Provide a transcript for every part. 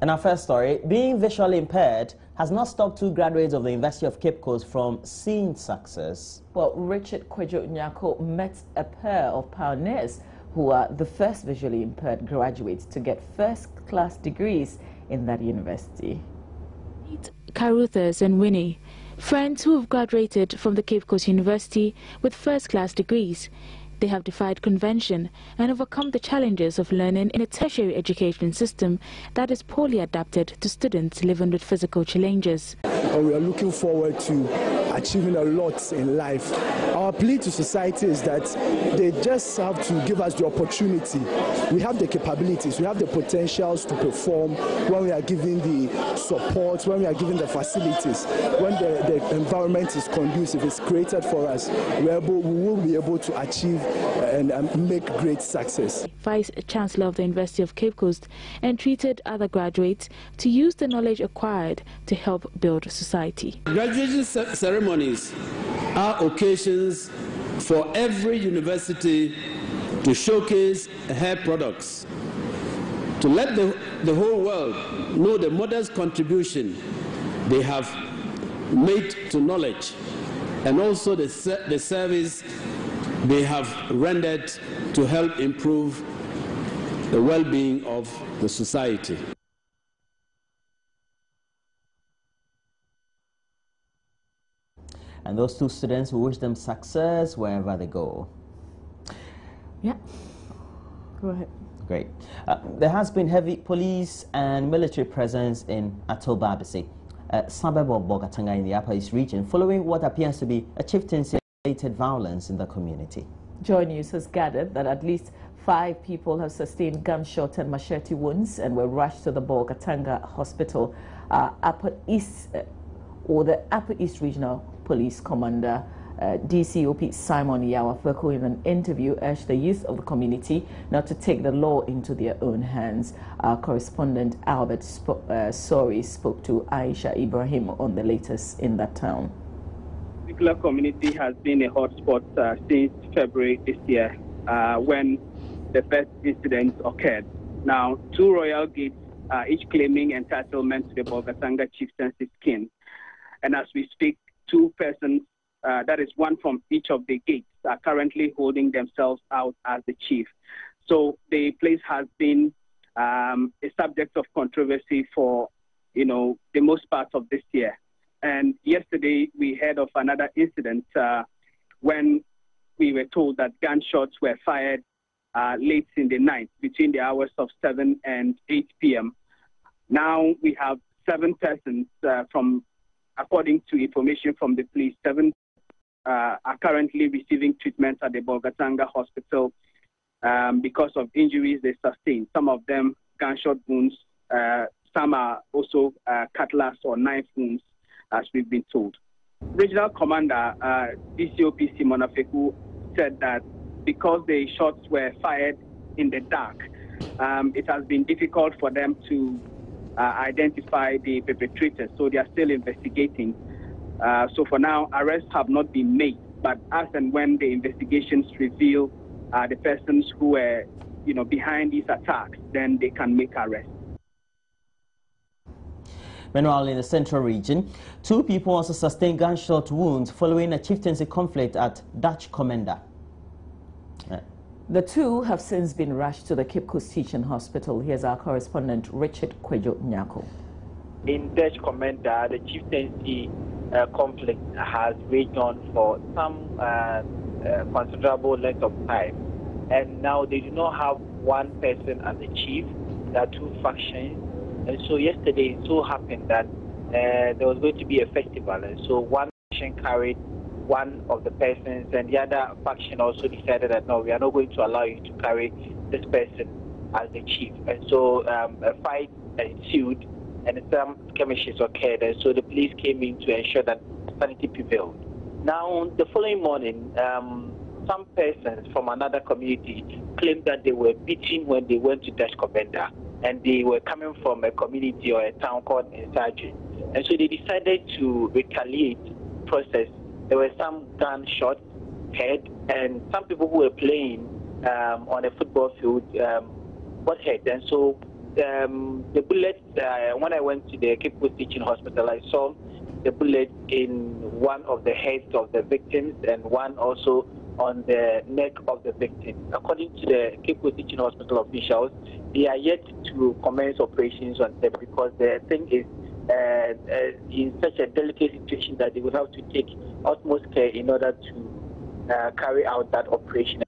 And our first story, being visually impaired has not stopped two graduates of the University of Cape Coast from seeing success. Well, Richard Kwejo Nyako met a pair of pioneers who are the first visually impaired graduates to get first-class degrees in that university. Caruthers and Winnie, friends who have graduated from the Cape Coast University with first-class degrees. They have defied convention and overcome the challenges of learning in a tertiary education system that is poorly adapted to students living with physical challenges. And we are looking forward to achieving a lot in life. Our plea to society is that they just have to give us the opportunity. We have the capabilities, we have the potentials to perform when we are given the support, when we are given the facilities, when the environment is conducive, it's created for us. We will be able to achieve and make great success. Vice Chancellor of the University of Cape Coast entreated other graduates to use the knowledge acquired to help build society. Graduation ceremonies are occasions for every university to showcase her products, to let the whole world know the modest contribution they have made to knowledge and also the service they have rendered to help improve the well-being of the society. And those two students, we wish them success wherever they go. Yeah, go ahead. Great. There has been heavy police and military presence in Atobabisi, a suburb of Bogatanga in the Upper East region, following what appears to be a chieftaincy-related violence in the community. Joy News has gathered that at least 5 people have sustained gunshot and machete wounds and were rushed to the Bogatanga Hospital. The Upper East Regional Police Commander DCOP Simon Yawafeko, in an interview, urged the youth of the community not to take the law into their own hands. Our correspondent Albert Sori spoke to Aisha Ibrahim on the latest in that town. The particular community has been a hotspot since February this year when the first incident occurred. Now, 2 royal gates, each claiming entitlement to the Bogatanga chieftaincy skin. And as we speak, 2 persons, that is one from each of the gates, are currently holding themselves out as the chief. So the place has been a subject of controversy for, the most part of this year. And yesterday we heard of another incident when we were told that gunshots were fired late in the night between the hours of 7 and 8 p.m. Now we have 7 persons according to information from the police, 7 are currently receiving treatment at the Bogatanga Hospital because of injuries they sustained. Some of them gunshot wounds, some are also cutlass or knife wounds, as we've been told. Regional Commander DCOP Simon Afeku said that because the shots were fired in the dark, it has been difficult for them to identify the perpetrators, so they are still investigating. So for now, arrests have not been made, but as and when the investigations reveal the persons who were, behind these attacks, then they can make arrests. Meanwhile, in the central region, 2 people also sustained gunshot wounds following a chieftaincy conflict at Dutch Commander. The 2 have since been rushed to the Cape Coast Teaching Hospital. Here's our correspondent, Richard Kwejo Nyako. In Dutch Commander, the chieftaincy conflict has raged on for some considerable length of time. And now they do not have one person as the chief. There are 2 factions. And so yesterday it so happened that there was going to be a festival. And so one faction carried one of the persons, and the other faction also decided that no, we are not going to allow you to carry this person as the chief. And so a fight ensued and some skirmishes occurred, and so the police came in to ensure that sanity prevailed. Now, the following morning, some persons from another community claimed that they were beaten when they went to Dutch Commander, and they were coming from a community or a town called Impaired. And so they decided to retaliate process. There were some gunshots heard, and some people who were playing on a football field got hurt. And so the bullets, when I went to the Cape Coast Teaching Hospital, I saw the bullet in one of the heads of the victims and one also on the neck of the victim. According to the Cape Coast Teaching Hospital officials, they are yet to commence operations on them because the thing is in such a delicate situation that they will have to take utmost care in order to carry out that operation.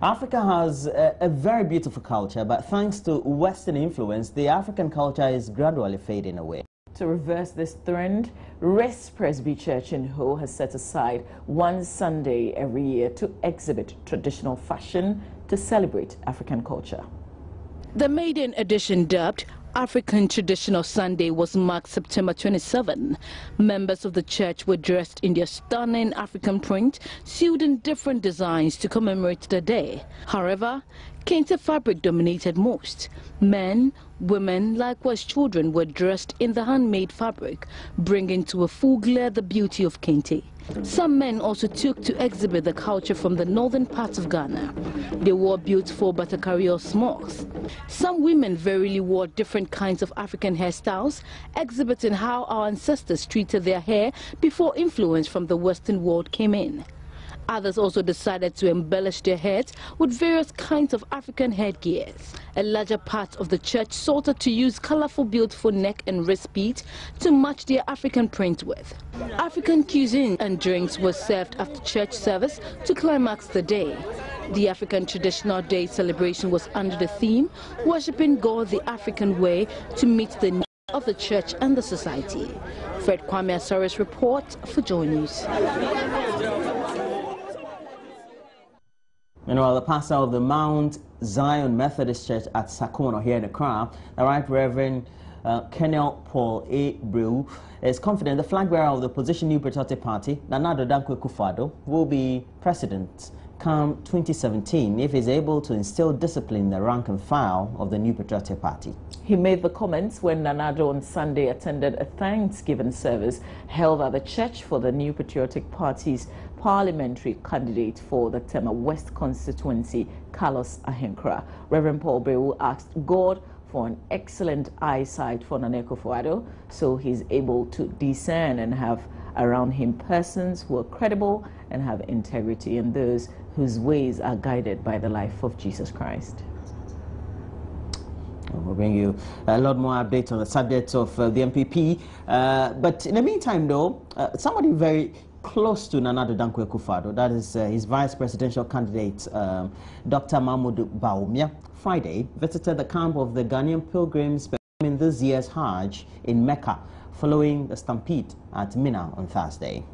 Africa has a very beautiful culture, but thanks to Western influence, the African culture is gradually fading away. To reverse this trend, Rest Presby Church in Ho has set aside one Sunday every year to exhibit traditional fashion to celebrate African culture. The maiden edition, dubbed African Traditional Sunday, was marked September 27. Members of the church were dressed in their stunning African print, sewed in different designs to commemorate the day. However, kente fabric dominated most. Men, women, likewise children, were dressed in the handmade fabric, bringing to a full glare the beauty of kente. Some men also took to exhibit the culture from the northern parts of Ghana. They wore beautiful Batakari smocks. Some women verily wore different kinds of African hairstyles, exhibiting how our ancestors treated their hair before influence from the Western world came in. Others also decided to embellish their heads with various kinds of African headgears. A larger part of the church sought to use colorful, beautiful neck and wrist beads to match their African print with. African cuisine and drinks were served after church service to climax the day. The African Traditional Day celebration was under the theme, worshipping God the African way to meet the needs of the church and the society. Fred Kwame Asori's report for Joy News. Meanwhile, the pastor of the Mount Zion Methodist Church at Sakono here in Accra, the Right Reverend Colonel Paul A. Brew, is confident the flag bearer of the opposition New Patriotic Party, Nana Addo Dankwa Akufo-Addo, will be president come 2017 if he's able to instill discipline in the rank and file of the New Patriotic Party. He made the comments when Nana Addo on Sunday attended a Thanksgiving service held at the church for the New Patriotic Party's parliamentary candidate for the Tema West constituency, Carlos Ahenkra. Reverend Paul Brewu asked God for an excellent eyesight for Nana Akufo-Addo so he's able to discern and have around him persons who are credible and have integrity and those whose ways are guided by the life of Jesus Christ. We'll bring you a lot more updates on the subject of the MPP. But in the meantime, though, somebody very close to Nana Addo Dankwa Akufo-Addo, that is his vice presidential candidate, Dr. Mahmoud Bawumia, Friday visited the camp of the Ghanaian pilgrims performing this year's Hajj in Mecca, following the stampede at Mina on Thursday.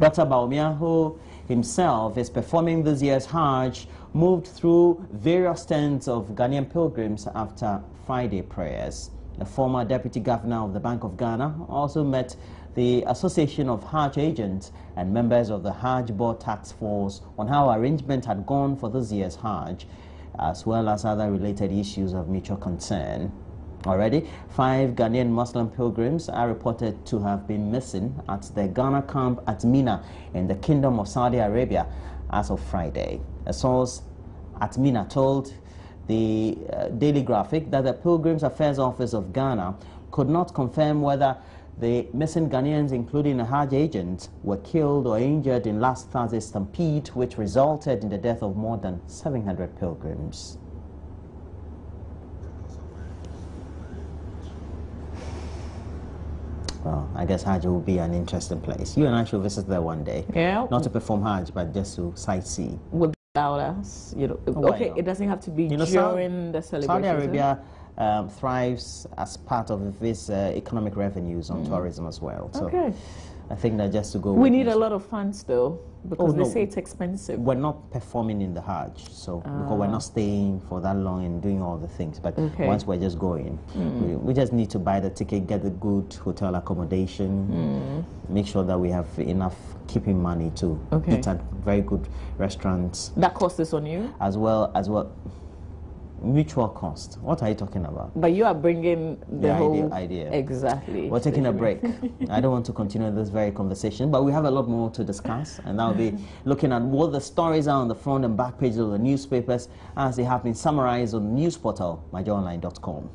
Dr. Bawumia, who himself is performing this year's Hajj, moved through various tents of Ghanaian pilgrims after Friday prayers. The former deputy governor of the Bank of Ghana also met the Association of Hajj Agents and members of the Hajj Board Task Force on how arrangement had gone for this year's Hajj, as well as other related issues of mutual concern. Already, 5 Ghanaian Muslim pilgrims are reported to have been missing at the Ghana camp at Mina in the Kingdom of Saudi Arabia as of Friday. A source at Mina told the Daily Graphic that the Pilgrims Affairs Office of Ghana could not confirm whether the missing Ghanaians, including a Hajj agent, were killed or injured in last Thursday's stampede, which resulted in the death of more than 700 pilgrims. Well, I guess Hajj will be an interesting place. You and I should visit there one day. Yeah. Not to perform Hajj, but just to sightsee. Would allow us, you know. Why Okay, not? it doesn't have to be during the celebration. Saudi Arabia thrives as part of its economic revenues on tourism as well. So Okay. I think that just to go. We need a lot of funds though, because they say it's expensive. We're not performing in the Hajj, so because we're not staying for that long and doing all the things. But once we're just going, we just need to buy the ticket, get the good hotel accommodation, make sure that we have enough keeping money to eat at very good restaurants. That cost is on you? As well. Mutual cost. What are you talking about? But you are bringing the whole idea. Exactly. We're taking a break. I don't want to continue this very conversation, but we have a lot more to discuss, and I'll be looking at what the stories are on the front and back pages of the newspapers as they have been summarized on the news portal, myjoyonline.com.